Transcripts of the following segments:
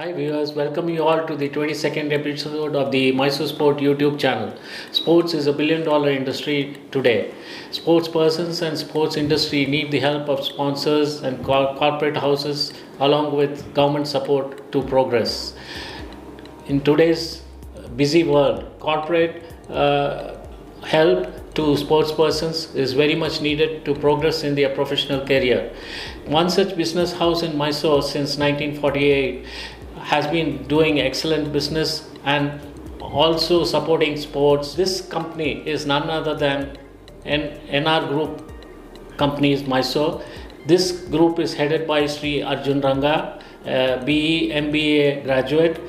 Hi viewers, welcome you all to the 22nd episode of the Mysore Sport YouTube channel. Sports is a billion-dollar industry today. Sports persons and sports industry need the help of sponsors and corporate houses along with government support to progress. In today's busy world, corporate help to sports persons is very much needed to progress in their professional career. One such business house in Mysore since 1948 has been doing excellent business and also supporting sports. This company is none other than NR Group Companies Mysore. This group is headed by Sri Arjun Ranga, BE MBA graduate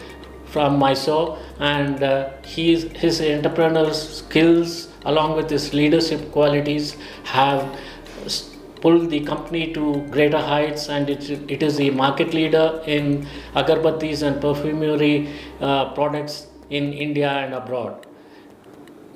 from Mysore, and his entrepreneurial skills along with his leadership qualities have pulled the company to greater heights, and it is the market leader in agarbattis and perfumery products in India and abroad.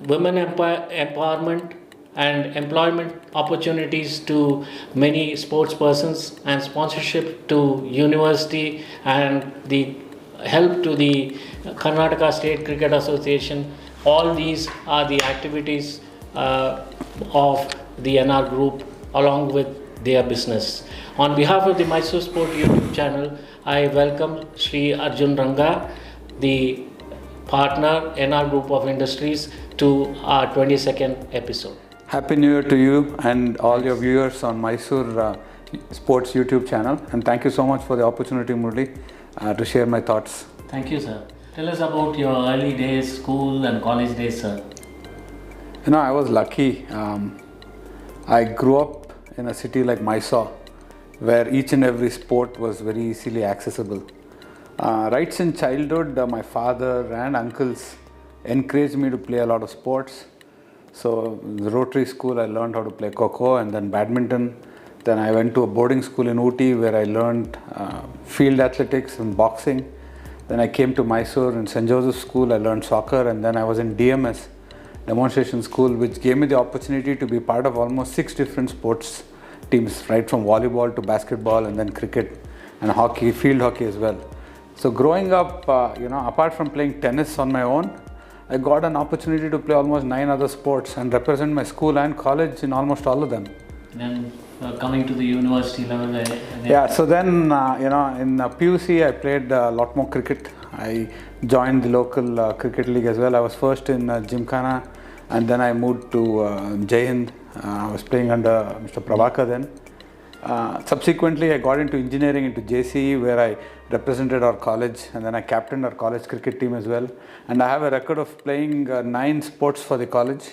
Women empowerment and employment opportunities to many sports persons and sponsorship to university and the help to the Karnataka State Cricket Association. All these are the activities of the NR Group along with their business. On behalf of the Mysore Sport YouTube channel, I welcome Sri Arjun Ranga, the partner NR Group of Industries, to our 22nd episode. Happy New Year to you and all your viewers on Mysore Sports YouTube channel, and thank you so much for the opportunity, Murli, to share my thoughts. Thank you, sir. Tell us about your early days, school and college days, sir. I was lucky. I grew up in a city like Mysore, where each and every sport was very easily accessible. Right since childhood, my father and uncles encouraged me to play a lot of sports. So in the Rotary School, I learned how to play Kho and then badminton. Then I went to a boarding school in Ooty where I learned field athletics and boxing. Then I came to Mysore in St. Joseph's School, I learned soccer, and then I was in DMS, Demonstration School, which gave me the opportunity to be part of almost 6 different sports teams, right from volleyball to basketball and then cricket and hockey, field hockey as well. So growing up, apart from playing tennis on my own, I got an opportunity to play almost 9 other sports and represent my school and college in almost all of them. Then coming to the university level. Yeah, so then, in PUC, I played a lot more cricket. I joined the local cricket league as well. I was first in Gymkhana, and then I moved to Jai Hind. I was playing under Mr. Prabhakar then. Subsequently, I got into engineering into JCE, where I represented our college, and then I captained our college cricket team as well. And I have a record of playing 9 sports for the college.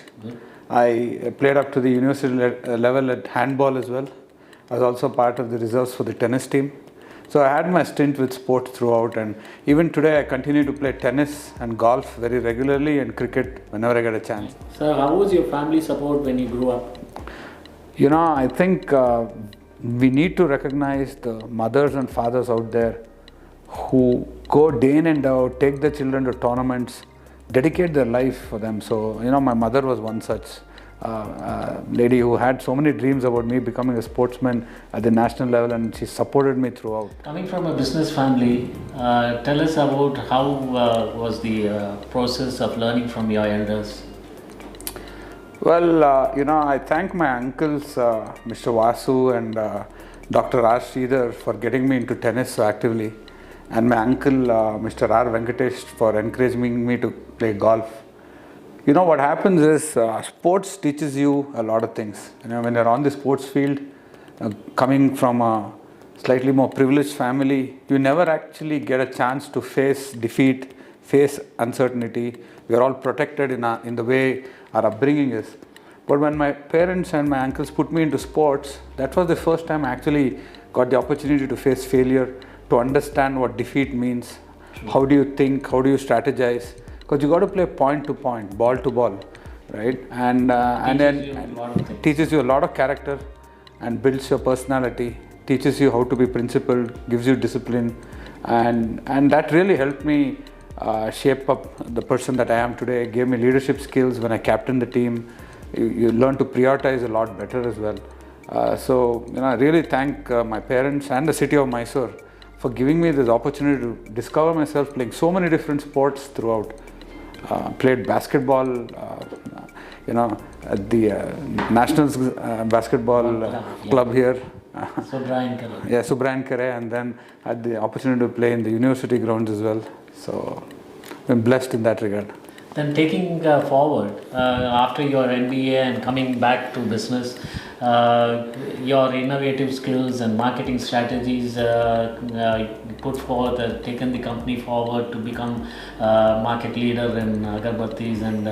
I played up to the university level at handball as well. I was also part of the reserves for the tennis team. So I had my stint with sports throughout, and even today I continue to play tennis and golf very regularly and cricket whenever I get a chance. So how was your family support when you grew up? I think we need to recognize the mothers and fathers out there who go day in and out, take their children to tournaments, dedicate their life for them. So, my mother was one such lady who had so many dreams about me becoming a sportsman at the national level, and she supported me throughout. Coming from a business family, tell us about how was the process of learning from your elders? Well, I thank my uncles, Mr. Vasu and Dr. R. Sridhar, for getting me into tennis so actively, and my uncle, Mr. R. Venkatesh, for encouraging me to play golf. What happens is sports teaches you a lot of things. When you're on the sports field, coming from a slightly more privileged family, you never actually get a chance to face defeat, face uncertainty. We are all protected in the way our upbringing is. But when my parents and my uncles put me into sports, that was the first time I actually got the opportunity to face failure, to understand what defeat means. How do you think, how do you strategize? Because you got to play point to point, ball to ball, right? And then teaches you a lot of character and builds your personality, teaches you how to be principled, gives you discipline, and that really helped me shape up the person that I am today. Gave me leadership skills when I captained the team. You learn to prioritize a lot better as well. I really thank my parents and the city of Mysore for giving me this opportunity to discover myself playing so many different sports throughout. Played basketball, at the Nationals basketball club here. Subrayan Kare. Yeah, Subrayan Kare, and then had the opportunity to play in the university grounds as well. So, I'm blessed in that regard. Then taking forward, after your MBA and coming back to business, your innovative skills and marketing strategies put forth, taken the company forward to become market leader in agarbattis and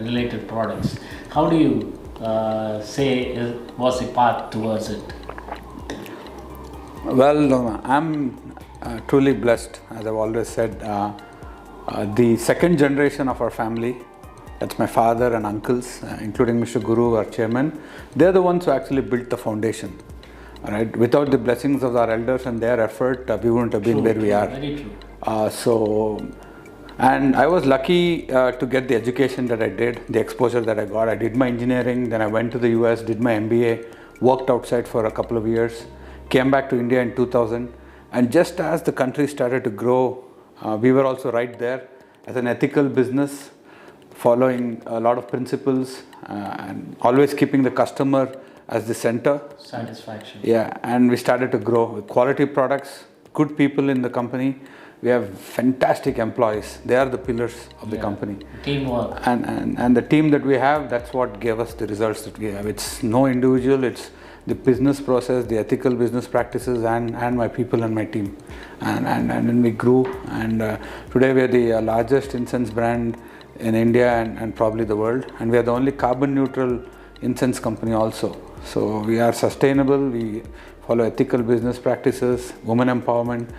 related products. How do you say was the path towards it? Well, I'm truly blessed, as I've always said. The second generation of our family, that's my father and uncles, including Mr. Guru, our chairman, they're the ones who actually built the foundation. All right? Without the blessings of our elders and their effort, we wouldn't have been where we are. Very true. And I was lucky to get the education that I did, the exposure that I got. I did my engineering, then I went to the US, did my MBA, worked outside for a couple of years, came back to India in 2000, and just as the country started to grow, we were also right there as an ethical business, following a lot of principles and always keeping the customer as the center. Satisfaction. Yeah, and we started to grow with quality products, good people in the company. We have fantastic employees. They are the pillars of the company. Teamwork. And the team that we have, that's what gave us the results that we have. It's no individual, it's the business process, the ethical business practices, and my people and my team. And then we grew, and today we are the largest incense brand in India and probably the world. And we are the only carbon neutral incense company also. So we are sustainable, we follow ethical business practices, women empowerment.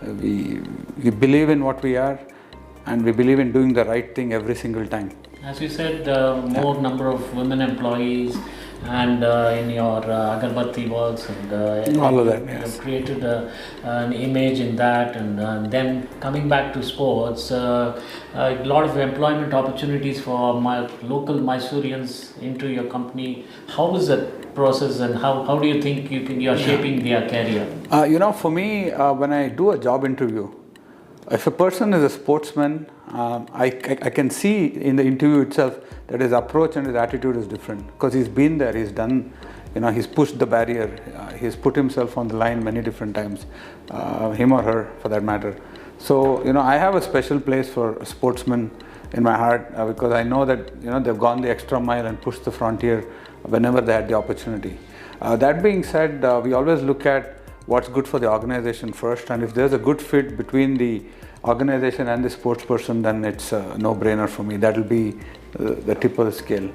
We believe in what we are, and we believe in doing the right thing every single time. As you said, more number of women employees, and in your agarbatti works, and all of that, you yes. have created an image in that, and then coming back to sports, a lot of employment opportunities for my local Mysoreans into your company. How is that process, and how do you think you are shaping their career? For me, when I do a job interview, if a person is a sportsman, I can see in the interview itself that his approach and his attitude is different, because he's been there, he's done, he's pushed the barrier, he's put himself on the line many different times, him or her for that matter. So, I have a special place for sportsmen in my heart, because I know that, they've gone the extra mile and pushed the frontier whenever they had the opportunity. That being said, we always look at what's good for the organization first, and if there's a good fit between the organization and the sports person, then it's a no-brainer for me. That will be the tip of the scale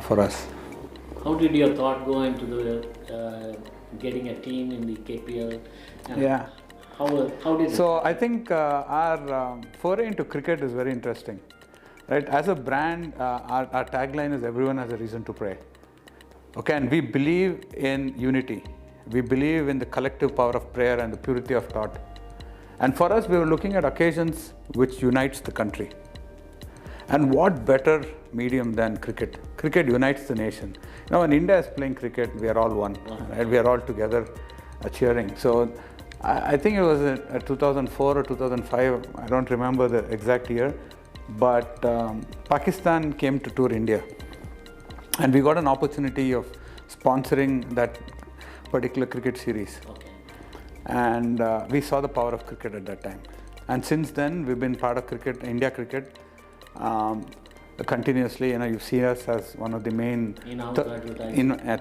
for us. How did your thought go into the getting a team in the KPL? Yeah. How did So I think our foray into cricket is very interesting. Right? As a brand, our tagline is everyone has a reason to pray. Okay, and we believe in unity. We believe in the collective power of prayer and the purity of thought. And for us, we were looking at occasions which unites the country. And what better medium than cricket? Cricket unites the nation. When India is playing cricket, we are all one. Right? We are all together cheering. So I think it was 2004 or 2005, I don't remember the exact year, but Pakistan came to tour India. And we got an opportunity of sponsoring that particular cricket series. Okay. And we saw the power of cricket at that time. And since then, we've been part of cricket, India cricket, continuously. You see us as one of the main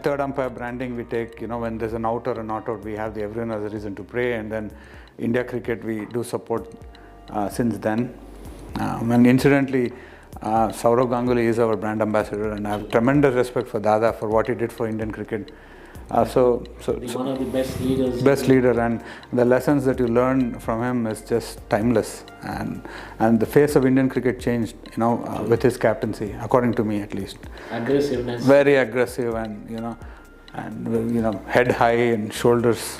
third umpire branding we take. When there's an out or a not out, we have the everyone has a reason to pray. And then India cricket, we do support since then. And incidentally, Sourav Ganguly is our brand ambassador, and I have tremendous respect for Dada for what he did for Indian cricket. One of the best leaders. Best leader, and the lessons that you learn from him is just timeless. And the face of Indian cricket changed, with his captaincy, according to me at least. Aggressiveness. Very aggressive, and head high and shoulders,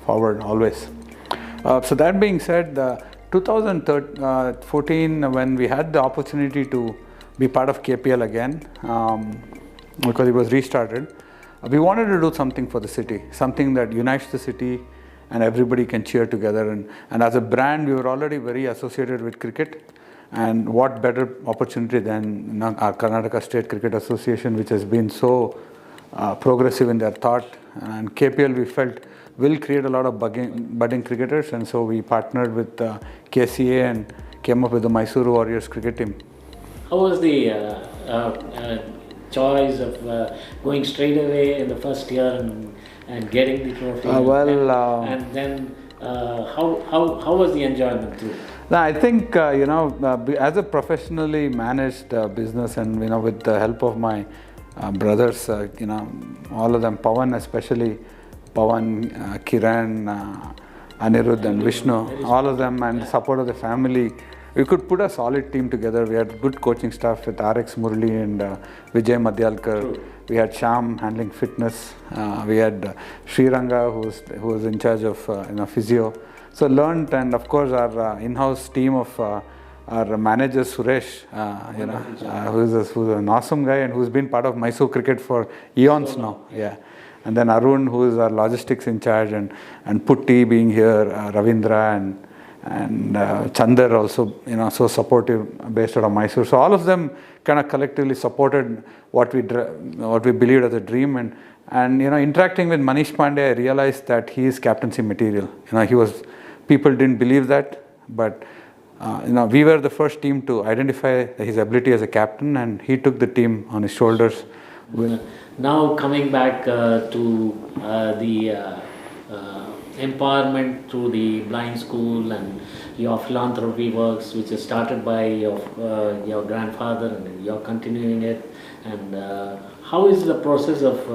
forward always. So that being said, 2014, when we had the opportunity to be part of KPL again, because it was restarted, we wanted to do something for the city, something that unites the city and everybody can cheer together. And as a brand, we were already very associated with cricket. And what better opportunity than our Karnataka State Cricket Association, which has been so progressive in their thought. And KPL, we felt, will create a lot of budding cricketers. And so we partnered with KCA and came up with the Mysuru Warriors cricket team. How was the choice of going straight away in the first year and getting the trophy? And then how was the enjoyment too? I think as a professionally managed business, and with the help of my brothers, all of them, Pawan especially, Kiran, Anirudh and Vishnu, all of them, and the support of the family, we could put a solid team together. We had good coaching staff with RX Murli and Vijay Madhyalkar. True. We had Sham handling fitness. We had Sriranga who was in charge of physio. So learned, and of course our in-house team of our manager Suresh, who's an awesome guy and who's been part of Mysore cricket for eons now. Yeah. And then Arun, who is our logistics in charge, and Putti being here, Ravindra and Chandar also, so supportive based out of Mysore. So all of them kind of collectively supported what we believed as a dream. And interacting with Manish Pandey, I realized that he is captaincy material. People didn't believe that, but we were the first team to identify his ability as a captain, and he took the team on his shoulders. Now coming back to the empowerment through the blind school and your philanthropy works, which is started by your grandfather, and you're continuing it. And how is the process of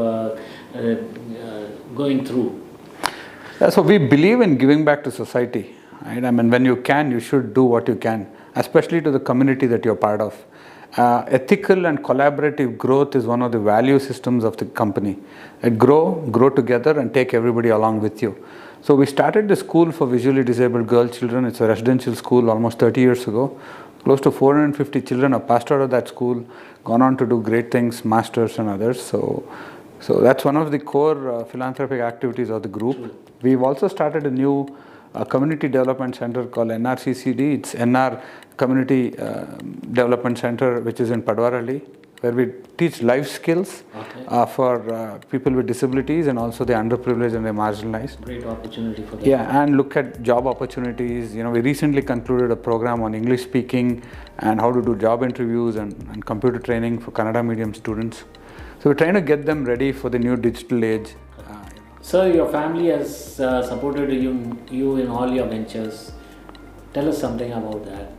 going through? So we believe in giving back to society. Right? I mean, when you can, you should do what you can, especially to the community that you're part of. Ethical and collaborative growth is one of the value systems of the company. Grow together and take everybody along with you. So we started the school for visually disabled girl children. It's a residential school almost 30 years ago. Close to 450 children have passed out of that school, gone on to do great things, masters and others. So that's one of the core philanthropic activities of the group. Sure. We've also started a new community development center called NRCCD. It's NR Community Development Center, which is in Padwaralli, where we teach life skills for people with disabilities and also the underprivileged and the marginalized. Great opportunity for them. Yeah, and look at job opportunities. We recently concluded a program on English speaking and how to do job interviews and computer training for Kannada medium students. So we're trying to get them ready for the new digital age. Sir, your family has supported you in all your ventures. Tell us something about that.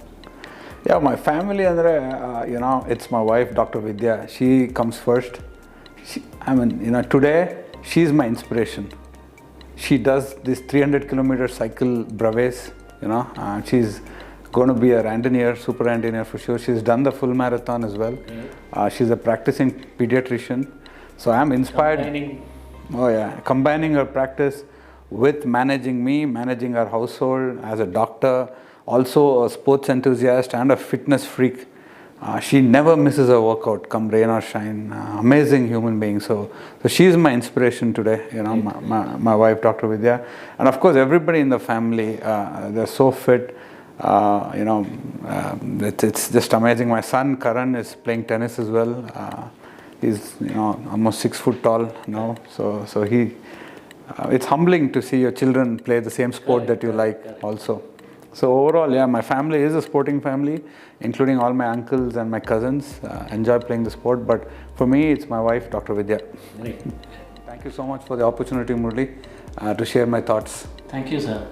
Yeah, my family, it's my wife, Dr. Vidya. She comes first. Today, she's my inspiration. She does this 300-kilometer cycle breves, she's going to be a randoneer, super randoneer for sure. She's done the full marathon as well. Okay. She's a practicing pediatrician. So I'm inspired. Combining her practice with managing our household as a doctor, also a sports enthusiast and a fitness freak. She never misses a workout, come rain or shine. Amazing human being. So she's my inspiration today, my wife, Dr. Vidya. And of course, everybody in the family, they're so fit. It's just amazing. My son, Karan, is playing tennis as well. He's almost 6 foot tall now, so he. It's humbling to see your children play the same sport that you like also. So overall, yeah, my family is a sporting family, including all my uncles and my cousins. Enjoy playing the sport, but for me, it's my wife, Dr. Vidya. Great. Thank you so much for the opportunity, Murli, to share my thoughts. Thank you, sir.